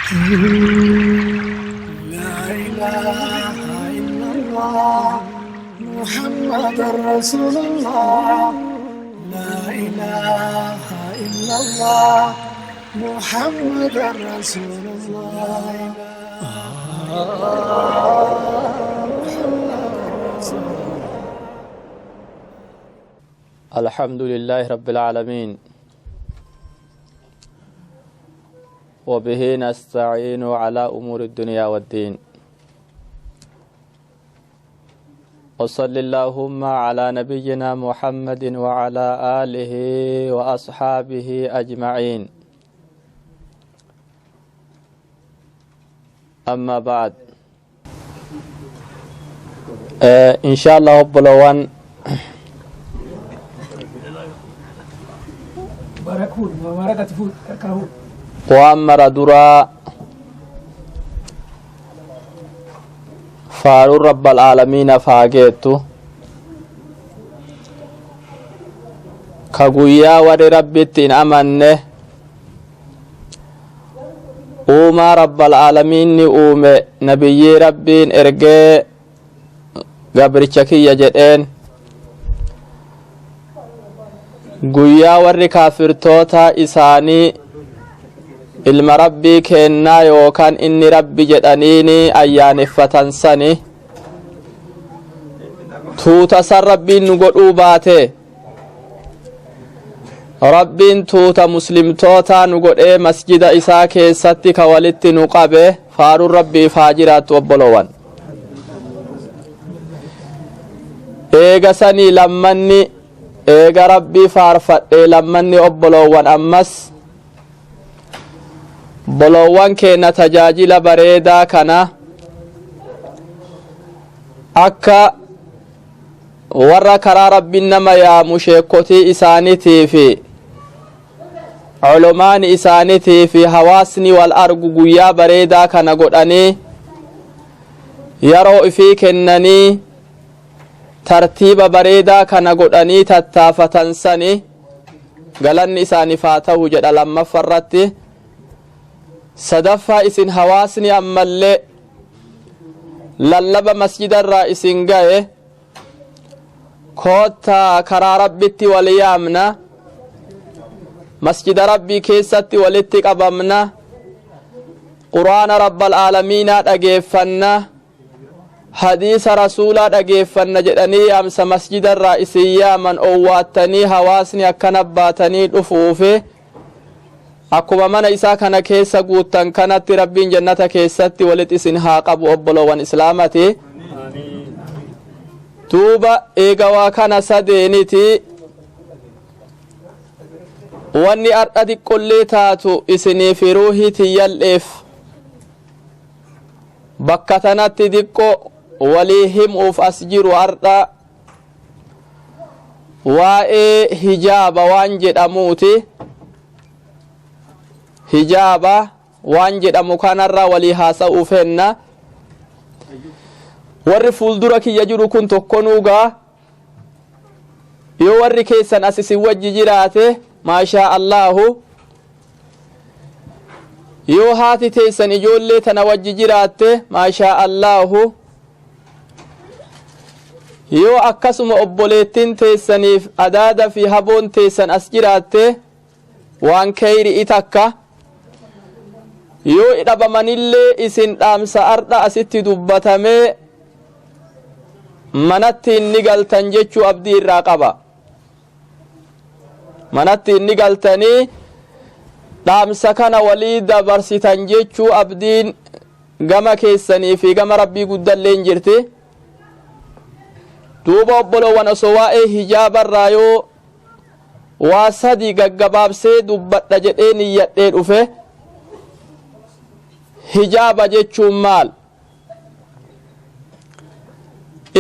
لا إله إلا الله محمد رسول الله. لا إله إلا الله محمد رسول الله. الحمد لله رب العالمين وبه نستعين على أمور الدنيا والدين وصلى اللهم على نبينا محمد وعلى آله وأصحابه أجمعين. أما بعد إن شاء الله بلوان وأمر درا فارو رب العالمين فاقيتو كقويا ور ربتين أمنه أوما رب العالمين أومي نبي ربين إرقى قبرشكي يجدين guyyaa warri kaafirtoota isaanii ilma rabbii kennaa yookaan inni rabbi jedhaniini ayyaaneffatan sani tuuta san rabbiin nu godhuu baate rabbiin tuuta muslimtoota nu godhee masjida isaa keessatti ka walitti nu qabe faaruun rabbiif haa jiraattu obbolowan. eega sanii lammanni eega rabbii faarfadhee lammanni obboloowwan ammas boloowwan keenya tajaajila bareedaa kana akka warra karaa rabbiin nama yaamu sheekotii isaaniitii fi culumaani isaaniitii fi hawaasni wal argu guyyaa bareedaa kana godhanii yeroo ifii kennanii tartiiba bareedaa kana godhanii tattaafatan sani galanni isaaniif haa ta'u jedha lammaffarratti. sadaffaa isin hawaasni ammallee lallaba masjidarraa isin ga'e koottaa karaa rabbitti wal yaamna masjida rabbii keessatti walitti qabamna quraana rabbal aalamiinaa dhageeffanna hadiisa rasuulaa dhageeffanna jedhanii amsa masjidarraa isin yaaman owwaattanii hawaasni akkana baatanii dhufuufi akkuma mana isaa kana keessa guuttan kanatti rabbiin jannata keessatti walitti isin haa qabu obboloowwan islaamati. duuba eega waa kana sadeeniti wanni ardha xiqqollee taatu isiniif ruuhii tiyyal'eef bakka tanatti xiqqo walii himuuf as jiru ardha waa'ee hijaaba waan jedhamuuti. hijaaba waan jedhamu kanarra walii haasa'uuf henna. warri fuuldura kiyya jiru kun tokkonuugaa yoo warri keessan as isin wajji jiraate maashaa Allahu yoo haati teessan ijoollee tana wajji jiraatte maashaa Allahu yoo akkasuma obboleettiin teessaniif adaada fi haboon teessan as jiraatte waan kayrii takka yoo dhabamanillee isin dhaamsa ardha asitti dubbatamee manatti inni galtan jechuu abdii irraa qaba. manatti inni galtanii dhaamsa kana walii dabarsitan jechuu abdiin gama keessanii fi gama rabbii guddalleen jirti. duuba obboloowwan osoo waa'ee hijaabarraa yoo waa sadii gaggabaabsee dubbadha jedhee niyyadhee dhufe hijaaba jechuun maal?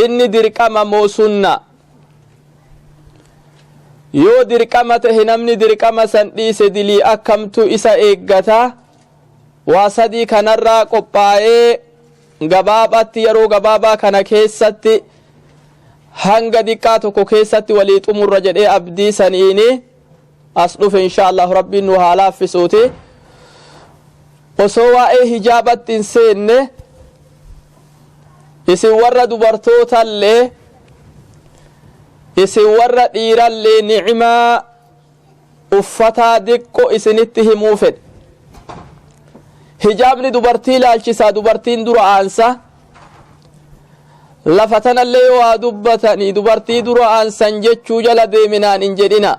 inni dirqama moo sunna? yoo dirqama ta'e namni dirqama san dhiise dilii akkamtu isa eeggata? waa sadii kanarraa qophaa'ee gabaabatti yeroo gabaabaa kana keessatti hanga diqqaa tokko keessatti walii xumurra jedhee abdii saniini as dhufe insha Allah rabbiin nu haa laaffisuuti. osoo waa'ee hijaabatti hin seenne isin warra dubartootallee isin warra dhiirallee ni'imaa uffataa diqqo isinitti himuu fedhe. hijaabni dubartii ilaalchisaa dubartiin dura aansa. lafa tanallee waa dubbatanii dubartii dura aansan jechuu jala deeminaan hin jedhina.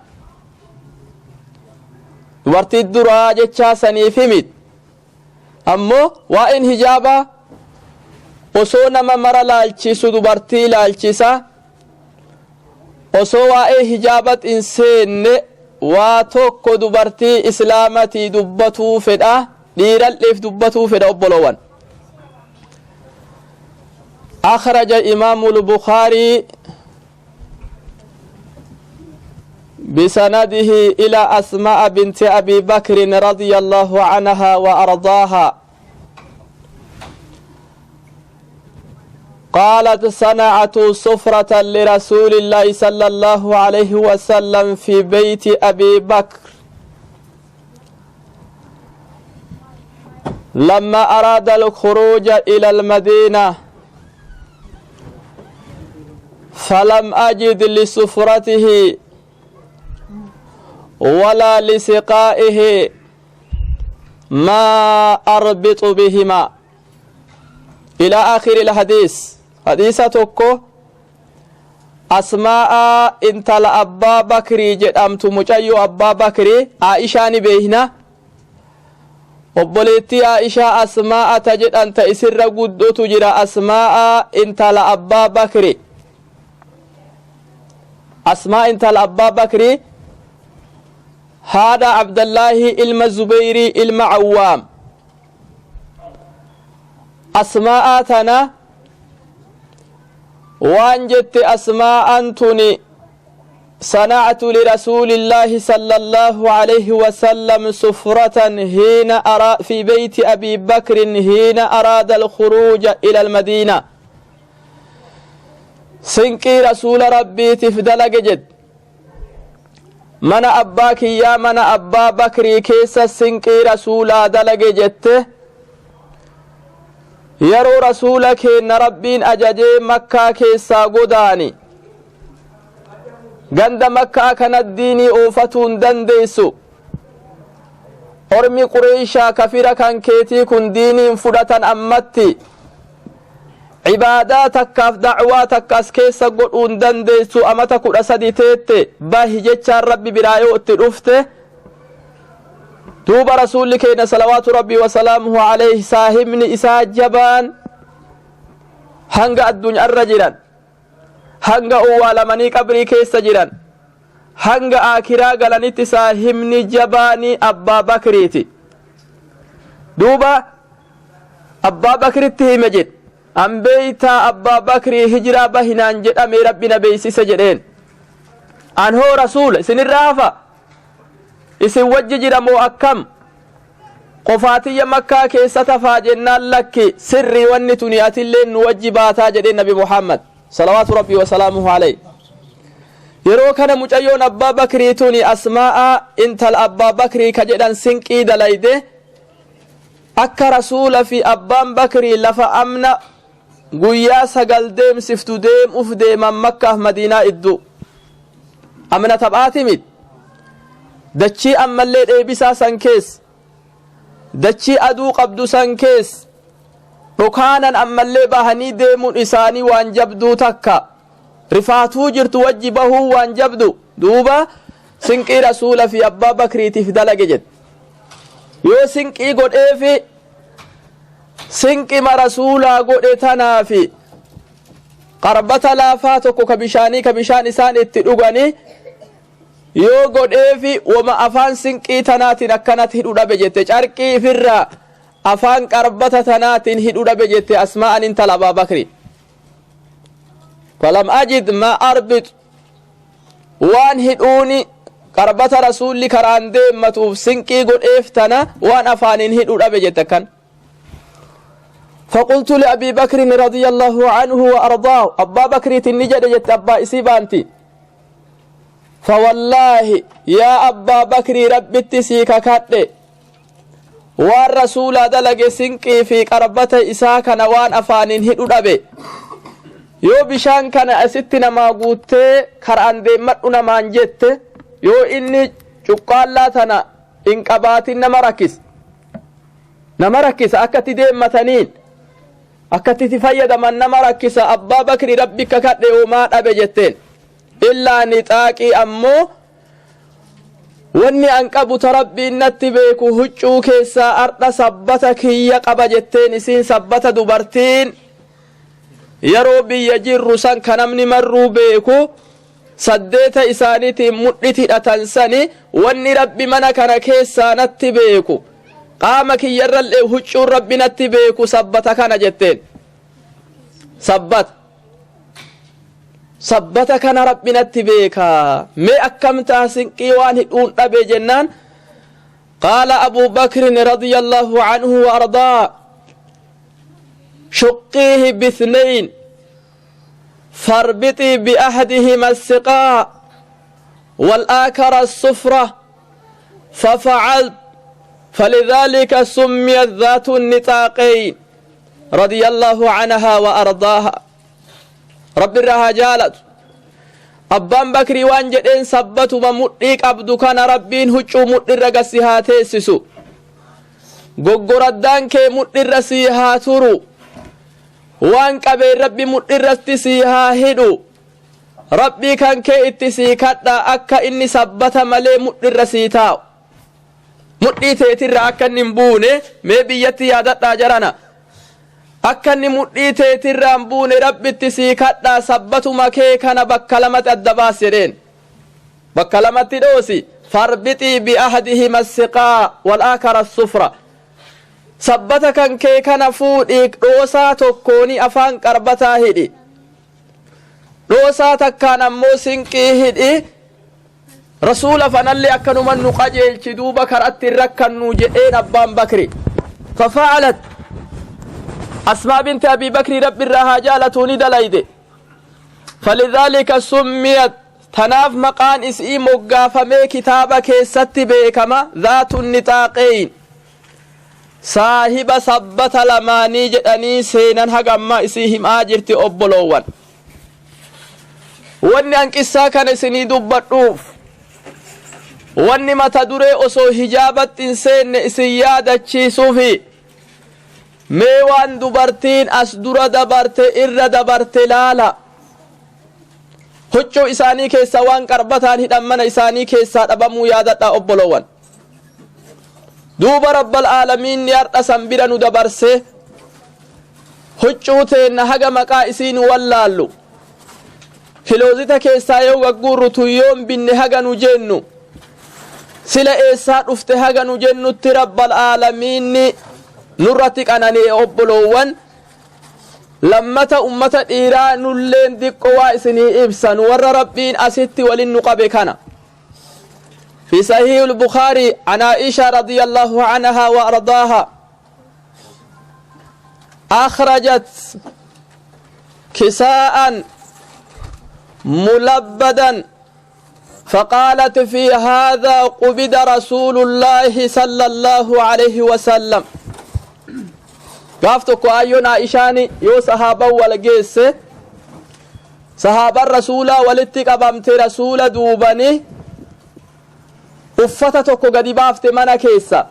dubartii duraa jechaa saniif himit ammoo waa'een hijaabaa osoo nama mara laalchisu dubartii ilaalchisa. osoo waa'ee hijaabat hin seenne waa tokko dubartii islaamatii dubbatuu fedha dhiiralleef dubbatuu fedha obbolowan. أخرج إمام البخاري بسنده إلى أسماء بنت أبي بكر رضي الله عنها وأرضاها قالت صنعت سفرة لرسول الله صلى الله عليه وسلم في بيت أبي بكر لما أراد الخروج إلى المدينة فلم أجد لسفرته ولا لسقائه ما أربط بهما إلى آخر الحديث. حديثتك أسماء انت لأبا بكري جدامت مجيو أبا بكري عائشة بيهنا وبليتي عائشة أسماء تجد أنت إسر قدو تجرى أسماء انت لأبا بكري أسماء انت لأبا بكري هذا عبد الله المزبيري المعوام. أسماء تنا وانجت أسماء أنتني صنعت لرسول الله صلى الله عليه وسلم سفرة حين أرى في بيت أبي بكر حين أراد الخروج إلى المدينة. سنكي رسول ربي تفدل جد من أباك يا من أبا بكري كيس سنكي رسول دلق جدته yeroo rasuula keenya rabbiin ajajee makkaa keessaa godaani ganda makkaa kana diinii oofatuun dandeessu ormi qureeshaa kafira kan keetii kun diiniin fudhatan ammatti ibaadaa takkaaf da'waa takkas keessa godhuun dandeessu amata 13 teette bahi jechaan rabbi biraa yoo itti dhufte دوب رسول كينا صلوات ربي وسلامه عليه ساهمني إسا جبان هنگا الدنيا الرجلان هنگا أولا مني قبري كيس جيران هنگا آكرا غلانيت ساهمني جباني أبا بكريتي دوبا أبا بكريتي مجد أم بيتا أبا بكري هجرا بهنان جد أمي ربنا بيسي سجدين أنه رسول سن الرافة isin wajji jira moo akkam qofaatiyya makkaa keessa tafaa jennaan lakki sirrii wanni tuni atillee nu wajji baataa jedhee nabi muhammad salawaatu rabbii wasalaamuhu alayhi. yeroo kana mucayyoon abbaa bakrii tuni asmaa'a intal abbaa bakrii ka jedhan sinqii dalayde akka rasuula fi abbaan bakrii lafa amna guyyaa 9 deemsiftu deemuuf deeman makkaaf madiinaa iddu amna taphaati miti dachii ammallee dheebisaa san kees dachii aduu qabdu san kees dhokaanan ammallee bahanii deemuun isaanii waan jabduu takka rifaatuu jirtu wajji bahuu waan jabdu duuba sinqii rasuula fi abbaa bakriitiif dalage jedhe yoo sinqii godheefi sinqima rasuulaa godhe tanaafi qarbata laafaa tokko ka bishaan isaan itti dhuganii yoo godheefi wama afaan sinqii tanaatiin akkanatti hidhu dhabe jette carqii ifirraa afaan qarbata tanaatiin hidhu dhabe jette asmaa'an intala abaa bakri falam ajid ma arbit waan hidhuuni qarbata rasuulli karaan deemmatuuf sinqii godheef tana waan afaaniin hidhu dhabe jette akkan فقلت لأبي بكر رضي الله عنه وأرضاه أبا بكر تنجد جت أبا إسيبانتي فوالله يا أبا بكر ربي تسيك كاتل waan rasuulaa dalage sinqii fi qarbata isaa kana waan afaaniin hidhu dhabe yoo bishaan kana asitti namaa guuttee karaan deemadhu namaan jette yoo inni cuqqaallaa tana hin qabaatin nama rakkisa akkatti deemmataniin akkatti itti fayyadaman nama rakkisa. abbaa bakri rabbika kadhe homaa dhabe jetteen illaa nixaaqii ammoo wanni an qabu ta rabbiin natti beeku huccuu keessaa ardha sabbata kiyya qaba jetteen isiin sabbata dubartiin yeroo biyya jirru san ka namni marruu beeku saddeeta isaaniitiin mudhiti hidhatan sani wanni rabbi mana kana keessaa natti beeku qaama kiyyarrallee huccuun rabbi natti beeku sabbata kana jetteen sabbata kana rabbi natti beeka mee akkamtaa sinqii waan hidhuun dhabe jennaan qaala abuu bakrin radiyallaahu anhu wa ardaa شقيه باثنين فاربطي بأحدهما السقاء والآخر الصفرة ففعلت فلذلك سميت ذات النطاقين رضي الله عنها وأرضاها رب الرهجالة أبان بكري وانجدين سبتوا ممؤيك عبدو كان ربين هجو مؤر رقسيها تيسسو غغردان كي مؤر رسيها ترو وان قبي ربي مؤر رستسيها هدو ربي كان كي اتسيكتا أكا إني سبتا ملي مؤر رسيتاو مؤر تيتر أكا نمبوني مي بيتي يادت جرانا akka inni mudhii teetirraan buune rabbitti sii kadhaa sabbatuma kee kana bakka lamatti adda baas jedheen bakka lamatti dhoosi farbixii bi'ahdihima siqaa wal'aakara sufra sabbata kan kee kana fuudhii dhoosaa tokkooni afaan qarbataa hidhi dhoosaa takkaan ammoo sinqii hidhi rasuula fanallee akkanuman nu qajeelchi duuba karatti rakkannu jedheen abbaan bakri fafa'alat أسماء بنت أبي بكر رب الرهاجالة دليد فلذلك سميت تناف مقان اسئي مقافمي كتابك ست بيكما ذات النطاقين صاحب سبت لماني جدني سينا هقما اسيهم آجرت أبلوان واني انكسا كان سني دبتوف واني ما تدري أسو هجابت انسين اسيادة چيسوفي mee waan dubartiin as dura dabarte irra dabarte laala huccuu isaanii keessa waan qarbataan hidhan mana isaanii keessaa dhabamuu yaadadha obboloowwan duuba rabbal aalamiin ni har'a san bira nu dabarse huccuu teenna haga maqaa isiin wallaallu kiloozita keessaa yoo gagguurru tuyyoon binne haga nu jennu sila eessaa dhufte haga nu jennutti rabbal aalamiin nurratti qananii obboloowwan lammata ummata dhiiraa nulleen diqqo waa isinii ibsan warra rabbiin asitti walin nu qabe kana في صحيح البخاري عن عائشة رضي الله عنها وأرضاها أخرجت كساء ملبدا فقالت في هذا قبض رسول الله صلى الله عليه وسلم قافتك أيون عائشاني يو صحابة والجيس صحابة الرسول ولتك أبمت رسول دوبني أفتتك قد بافت منا كيسا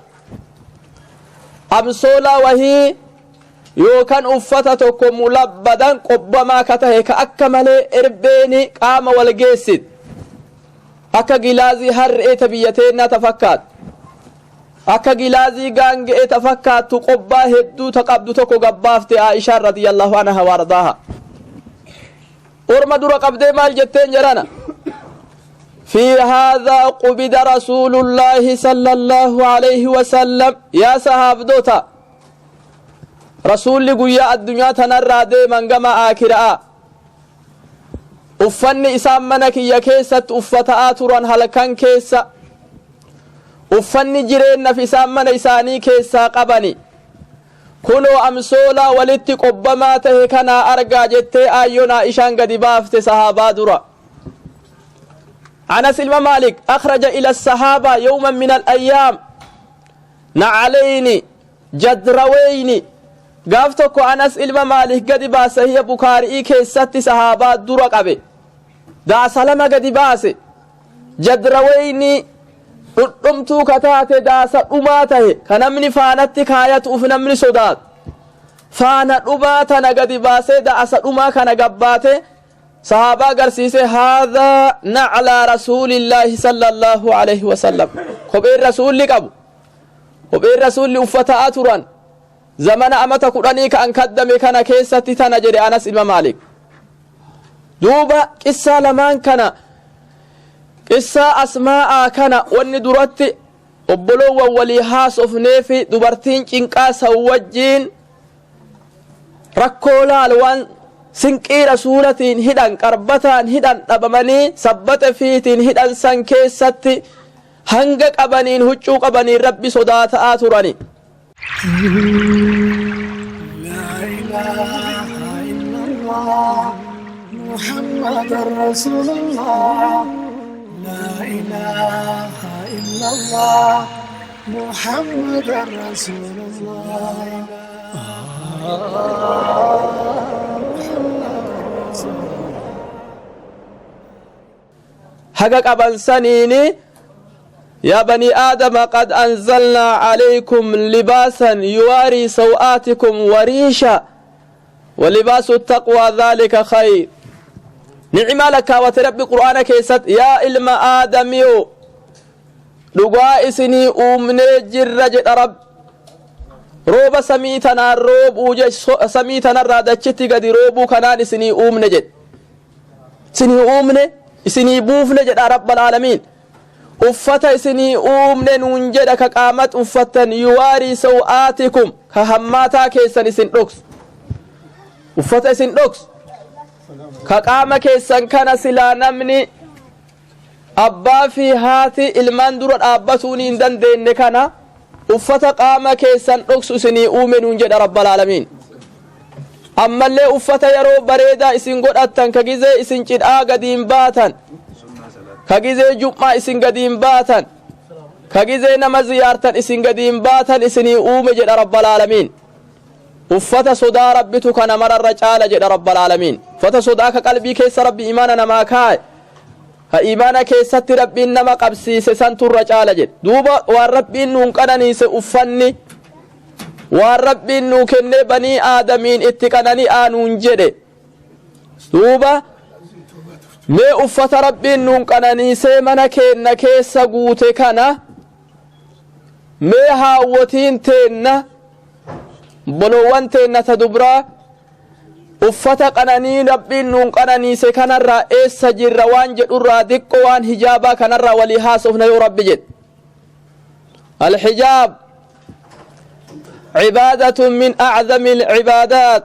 أمسولا وهي يو كان أفتتك ملبدا قبما كتهك أكمل إربيني قام والجيس أكا جلازي هر إتبيتين تفكات akka gilaazii gaangee tafakkaattu qobbaa hedduu taqabdu tokko gabbaafte Aisha radiyallahu anha wardaha orma dura qabdee maal jetteen jarana fi hadha qubida rasulullahi sallallahu alayhi wasallam ya sahabdota rasulli guyyaa addunyaa tanarraa deeman gama aakiraa uffanni isaan mana kiyya keessatti uffata'aa turan halkan keessa uffanni jireenna fi isaan mana isaanii keessaa qabani kunoo amsoolaa walitti qobbamaa tahe kanaa argaa jettee aayyoon Aishaan gadi baafte sahaabaa dura Anas ilma Maalik akhraja ila sahaaba yawman min al-ayyaam نعلين جدروين قافتك أنس إلما مالك قد باسه هي بكاري كيست صحابات درق أبي دا سلام قد باسه جدروين قدمتو كتاتي دا سأماته كنمني فانت كايت وفنمني صدات فانا أباتنا قد باسه دا أسأما كان قباته صحابة قرسيسه هذا نعلى رسول الله صلى الله عليه وسلم خبير رسول لك أبو خبير رسول لأفتاء تران زمن أمتا قراني كأن كدمي كان كيستي تنجري أنس إلما مالك دوبا قصة لمان كان قصة أسماء كان واني دراتي أبلو ووليها صفنيفي دبرتين كنكا سوجين ركولا الوان سنقي رسولتين هدان قربتان هدان أبماني سبت فيتين هدان سنكيستي هنگك أبانين هجوك أبانين ربي صدات آتراني لا إله إلا الله محمد رسول الله لا إله إلا الله محمد رسول الله حقق أبان سنيني يا بني آدم قد أنزلنا عليكم لباسا يواري سوآتكم وريشا ولباس التقوى ذلك خير نعم لك وتربي قرآنك يسد يا إلما آدميو لقائسني أمني جرج رب روب سميتنا الروب وجه سميتنا الرادتشتي قد روبو كنان سني أمني جد سني أمني سني بوفني جد رب العالمين uffata isinii uumne nuun jedha ka qaamat uffattan yuwaarii saw'aatikum ka hammaataa keessan isin dhoksu uffata isin dhoksu ka qaama keessan kana silaa namni abbaa fi haati ilmaan dura dhaabbatuun hin dandeenye kana uffata qaama keessan dhoksu isinii uume nuun jedha rabbal aalamiin ammallee uffata yeroo bareedaa isin godhattan ka gizee isin cidhaa gadiin baatan كجزء جمعة إسن قديم باتن كجزء نماز يارتن إسن قديم باتن إسني أوم جد رب العالمين وفتا صدا ربتك نمر الرجال جد رب العالمين فتا صداك قلبي كيس ربي إيماننا ما كاي إيمانا كيست ربي إنما قبسي سسنت الرجال جد دوبا والربي ننقنني سأفني والربي نكن بني آدمين اتقنني آنون جد دوبا mee uffata rabbiin nuun qananiisee mana keenna keessa guute kana mee haawwotiin teenna bolowwan teenna ta dubraa uffata qananii rabbiin nuun qananiise kanarraa eessa jirra waan jedhurraa diqqo waan hijaabaa kanarraa walii haasofna yoo rabbi jedhe alxijaab cibaadatun min acdami alcibaadaat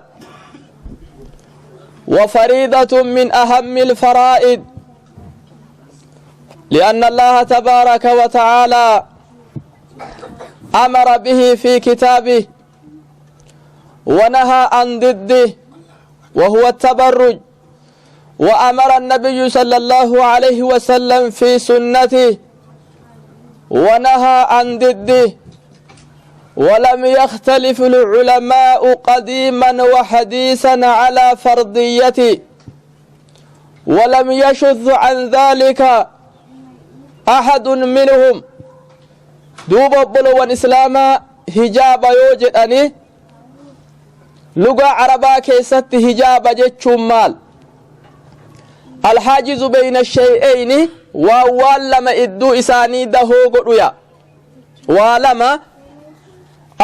وفريضة من أهم الفرائض لأن الله تبارك وتعالى أمر به في كتابه ونهى عن ضده وهو التبرج وأمر النبي صلى الله عليه وسلم في سنته ونهى عن ضده ولم يختلف العلماء قديما وحديثا على فرضيته ولم يشذ عن ذلك أحد منهم دوب بلو إسلاما هجاب يوجد أني لغة عربا كيست هجاب جتشم مال الحاجز بين الشيئين ووالما إدو إساني دهو قريا والما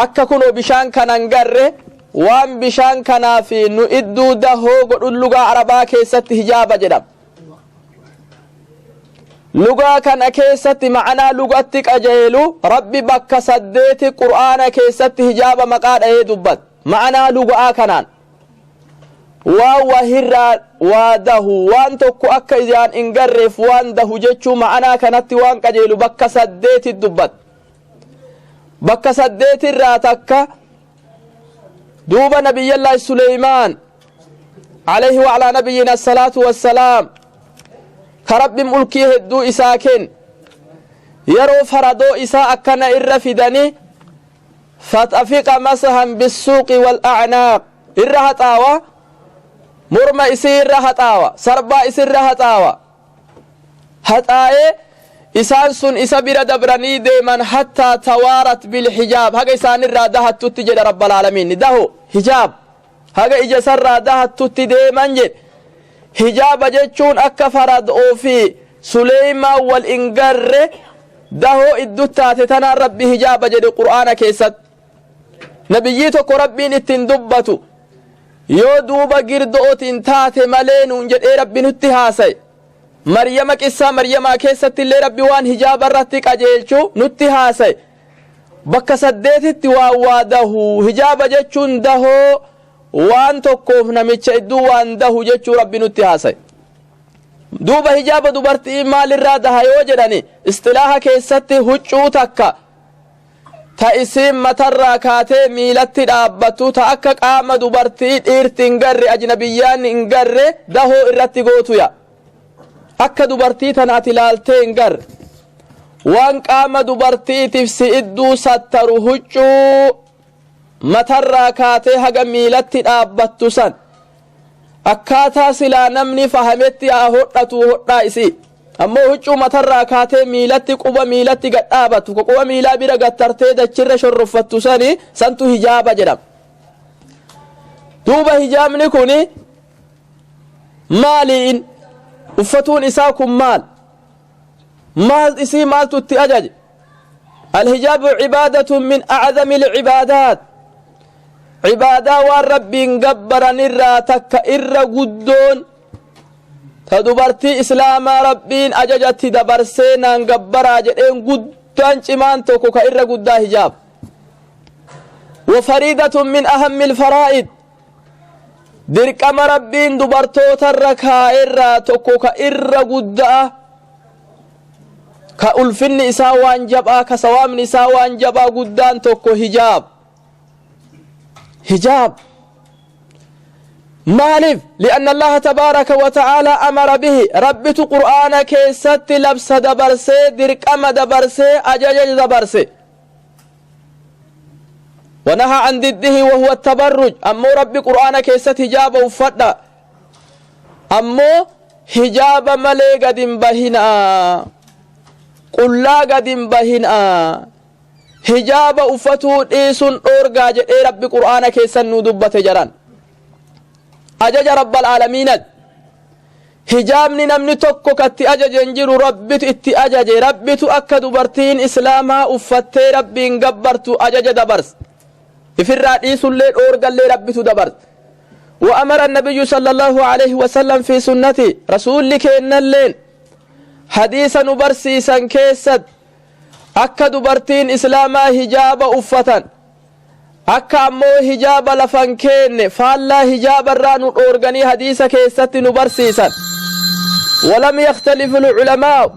akka kunoo bishaan kanan garre waan bishaan kanaa fi nu idduu dahoo godhun lugaa arabaa keessatti hijaaba jedhama lugaa kana keessatti ma'anaa lugatti qajeelu rabbi bakka 8 qur'aana keessatti hijaaba maqaa dhahee dubbat ma'anaa lugaa kanaan waan wahirraa waa dahu waan tokko akka ijaan hin garreef waan dahu jechuu ma'anaa kanatti waan qajeelu bakka 8 dubbat bakka 8 irraa takka دوبا نبي الله سليمان عليه وعلى نبينا الصلاة والسلام كرب ملكيه الدو إساكن يرو فردو إساء كان إرفدني فتأفق مسحا بالسوق والأعناق إرها طاوة مرمى إسي إرها طاوة سربا إسي إرها طاوة هتآي إسان سن إسا بira dabranii deeman حتى توارت بالحجاب هاga إسان irraa dahattutti jedha رب العالمين daho hijaab haga ija sarraa dahattutti deeman jedhe hijaaba jechuun akka farad'oo fi suleymaan wal ingarre dahoo iddu taate tanaan rabbi hijaaba jedhe qur'aana keessatti nabiyyii tokko rabbiin ittiin dubbatu yoo duuba girdo'otiin taate malee nuun jedhee rabbi nutti haasaye maryama qissaa maryamaa keessatti illee rabbi waan hijaaba irratti qajeelchu nutti haasaye bakka 8tti waa dahu hijaaba jechuun dahoo waan tokkoof namicha idduu waan dahu jechuu rabbi nutti haasaye duuba hijaaba dubartii maalirraa daha yoo jedhani istilaaha keessatti huccuu takka ta isiin matarraa kaatee miilatti dhaabbattu ta akka qaama dubartii dhiirti hin garre ajnabiyyaan hin garre dahoo irratti gootuya akka dubartii tanaati ilaaltee hin garre waan qaama dubartiitiif si idduu sattaru huccuu matarraa kaatee haga miilatti dhaabbattu san akkaataa silaa namni fahametti haa hodhatu hodhaa isii ammoo huccuu matarraa kaatee miilatti quba miilatti gadhaabattu quba miilaa bira gattartee dachirra shorroffattu sani santu hijaaba jedhama duuba hijaabni kuni maaliin uffatuun isaa kun maal isii maaltu itti ajaje الحجاب عبادة من أعظم العبادات عبادة والربين قبرن الراتك إر قدون تدبرتي إسلام ربين أججت دبرسينا قبرا جئين قدان چمان توكو كإر قدا حجاب وفريدة من أهم الفرائد دركم ربين دبرتو تركا إر توكو كإر قدا كألفن إسا وانجبا كسوامن إسا وانجبا قدان توكو حجاب مالف لأن الله تبارك وتعالى أمر به ربت قرآن كيست لبس دبرسي درقم دبرسي أججج دبرسي ونهى عن ضده وهو التبرج أمو رب قرآن كيست حجاب وفتا أمو حجاب ملي قد بهنا قلا قد بهنا حجاب أفتو إيسون أورغا جئ رب قرآن كيسن ندبت جران أجج رب العالمين حجابني نمني توكو كتي أجج انجر ربت اتي أجج ربت أكد برتين إسلاما أفتي ربي انقبرت أجج دبرس إفراد إيسون لين أورغا لي ربت دبرس وأمر النبي صلى الله عليه وسلم في سنتي رسول لك إن اللين حديثا نبرسيسا كيسد akka dubartiin islaamaa hijaaba uffatan akka ammoo hijaaba lafan keenne faallaa hijaaba irraa nu dhoorganii hadiisa keessatti nu barsiisan walam yakhtalifu ulamaa'u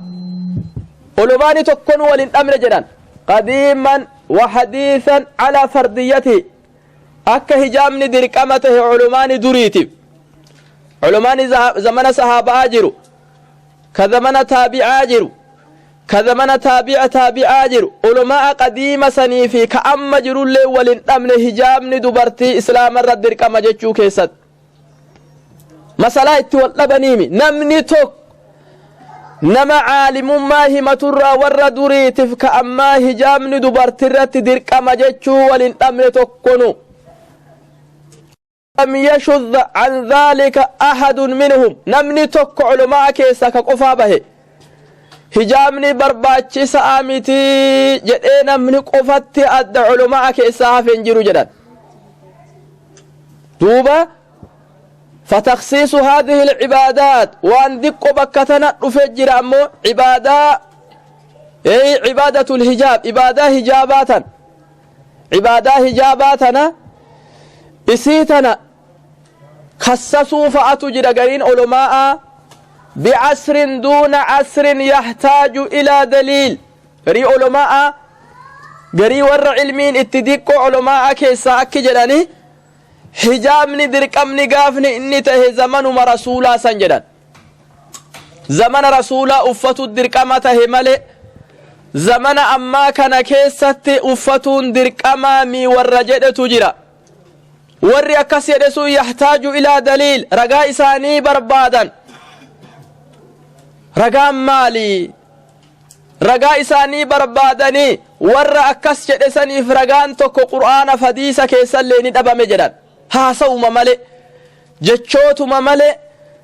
ulumaani tokkon walin dhamne jedhan qadiiman wa hadiisan ala fardiyati akka hijaabni dirqama tahe ulumaani duriitiif ulumaani zamana sahaabaa jiru ka zamana taabi'aa jiru كذمنا تابع جرو علماء قديمة سنيفي كأما جرو اللي ولن أمن هجابني دبرتي إسلام الردر كما جتشو كيسد مسألة اتوال بنيمي نمني توك نما عالم ما هي مترى والردوري تفك أما هجابني دبرتي الردر كما جتشو ولن أمن توكونو لم يشذ عن ذلك أحد منهم نمني توك علماء كيسا كقفا به hijaabni barbaachisaa miti jedhee namni qofatti adda culumaa keessaa hafe hin jiru jedhan duuba فتخصيص هذه العبادات وان دقو بكتنا رفجر أمو عبادة الحجاب عبادة هجاباتنا إسيتنا خصصوا فأتجر قرين علماء بعصر دون عصر يحتاج إلى دليل قري علماء قري ور علمين اتدقوا علماء كيسا أكجلاني حجابني درقمني قافني إني تهي زمن رسولا سنجدان زمن رسولا أفتو الدرقمة تهي ملي زمن أما كان كيست أفتون درقمامي والرجل تجرى ور أكس يدسو يحتاج إلى دليل رقا إساني بربادا رقا مالي رقا إساني بربادني ور أكس يدسني فرقان توكو قرآن فديسة كيسا ليني دبا مجرد ها سوما ملي جتشوتو ملي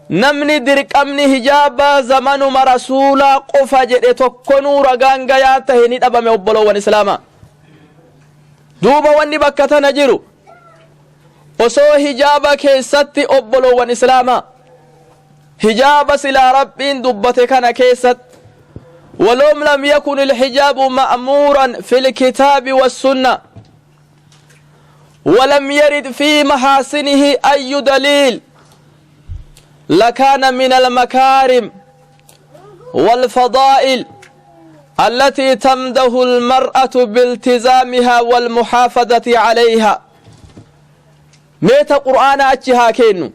namni dirqamni hijaaba zamanuma rasuulaa qofa jedhe tokkonuu ragaan gayaa tahe ni dhabame obboloowwan islaamaa duuba wanni bakka tana jiru osoo hijaaba keessatti obboloowwan islaamaa hijaaba silaa rabbiin dubbate kana keessatti ولو لم يكن الحجاب مأمورا في الكتاب والسنة ولم يرد في محاسنه أي دليل لكان من المكارم والفضائل التي تمده المرأة بالتزامها والمحافظة عليها ميت قرآن أجها كينو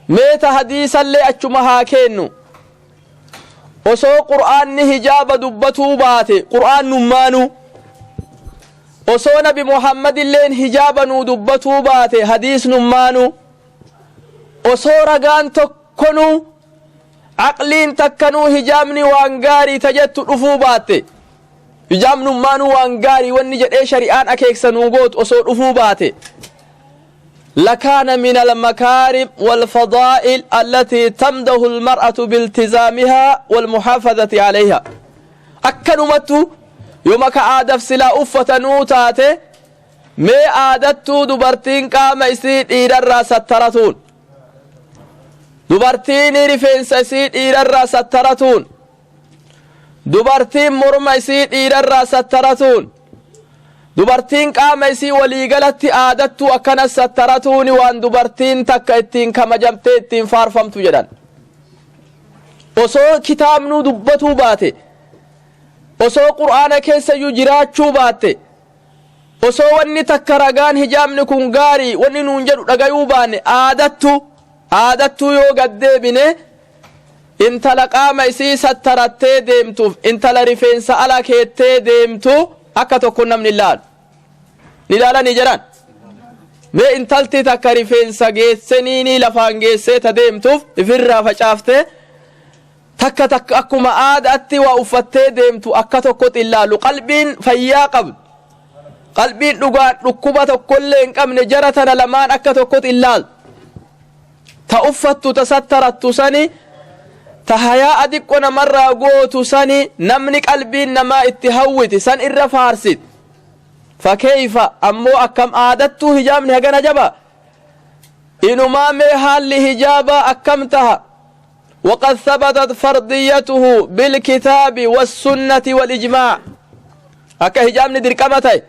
ميت حديثا لأجمها كينو وسو قرآن هجاب دبتو باتي قرآن نمانو وسو نبي محمد اللين هجاب دبتو باتي حديث نمانو osoo ragaan tokkonuu aqliin takkanuu hijaabni waan gaarii tajettu dhufuu baatte hijaabnummaanuu waan gaarii wanni jedhee shari'aan akeeksanuu gootu osoo dhufuu baate لكان من المكارم والفضائل التي تمده المرأة بالتزامها والمحافظة عليها أكنمتو يومك آدف سلا أفة نوتاته مي آدتو دبرتين قام يسيد إيرا الراس الترتون dubartiin rifeensa isii dhiirarraa sattaratuun dubartiin morma isii dhiirarraa sattaratuun dubartiin qaama isii waliigalatti aadattu akkana sattaratuuni waan dubartiin takka ittiin kamajamtee ittiin faarfamtu jedhan osoo kitaabnuu dubbatuu baate osoo qur'aana keessayyuu jiraachuu baatte osoo wanni takka ragaan hijaabni kun gaarii wanni nuun jedhu dhagayuu baanne aadattuu yoo gaddeebine intala qaama isii sattarattee deemtuuf intala rifeensa ala keettee deemtu akka tokko namni ilaalanii jedhan mee intalti takka rifeensa geesseniini lafaan geessee ta deemtuuf ifirraa facaaftee takka akkuma aadaatti waa uffattee deemtu akka tokkotti ilaalu qalbiin fayyaa qabdu qalbiin dhugaan dhukkuba tokkollee hin qabne jara tana lamaan akka tokkotti ilaaltu ta uffattu ta sattarattu sani ta hayaa adiqqo namarraa gootu sani namni qalbiin namaa itti hawwiti san irra faarsit fakkeeyfa ammoo akkam aadattuu hijaabni hagana jaba inumaa mee haalli hijaabaa akkam taha وقد ثبتت فرضيته بالكتاب والسنة والإجماع أكا هجامني دركمتي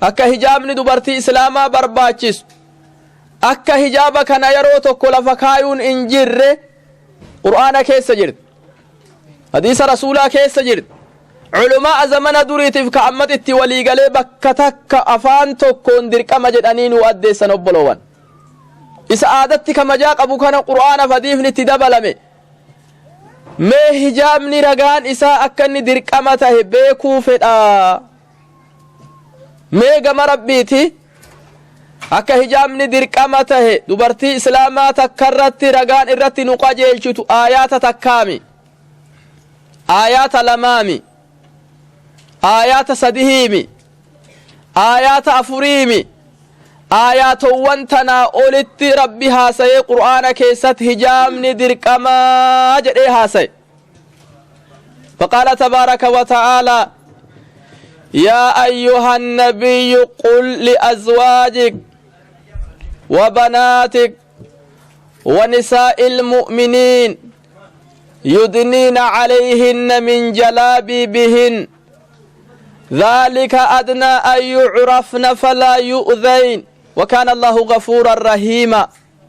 أكا هجامني دبرتي إسلاما برباچس akka hijaaba kana yeroo tokko lafa kaayuun in jirre qur'aana keessa jirti hadiisa rasuulaa keessa jirti culumaa zamana duriitiif ka ammat itti waliigalee bakka takka afaan tokkoon dirqama jedhanii nu addeessan obboloowwan isa aadatti kamajaa qabu kana qur'aanaaf hadiifni itti dabalame mee hijaabni ragaan isaa akka inni dirqama tahe beekuu fedha mee gama rabbiiti akka hijaabni dirqama tahe dubartii islaamaa takkarratti ragaan irratti nu qajeelchitu aayaata takkaami aayaata lamaami aayaata sadihiimi aayaata afuriimi aayaatowwan tanaa olitti rabbi haasayee qur'aana keessatti hijaabni dirqamaa jedhee haasaye فقال تبارك وتعالى يا أيها النبي قل لأزواجك وبناتك ونساء المؤمنين يدنين عليهن من جلابيبهن ذلك أدنى أن يعرفن فلا يؤذين وكان الله غفورا رحيما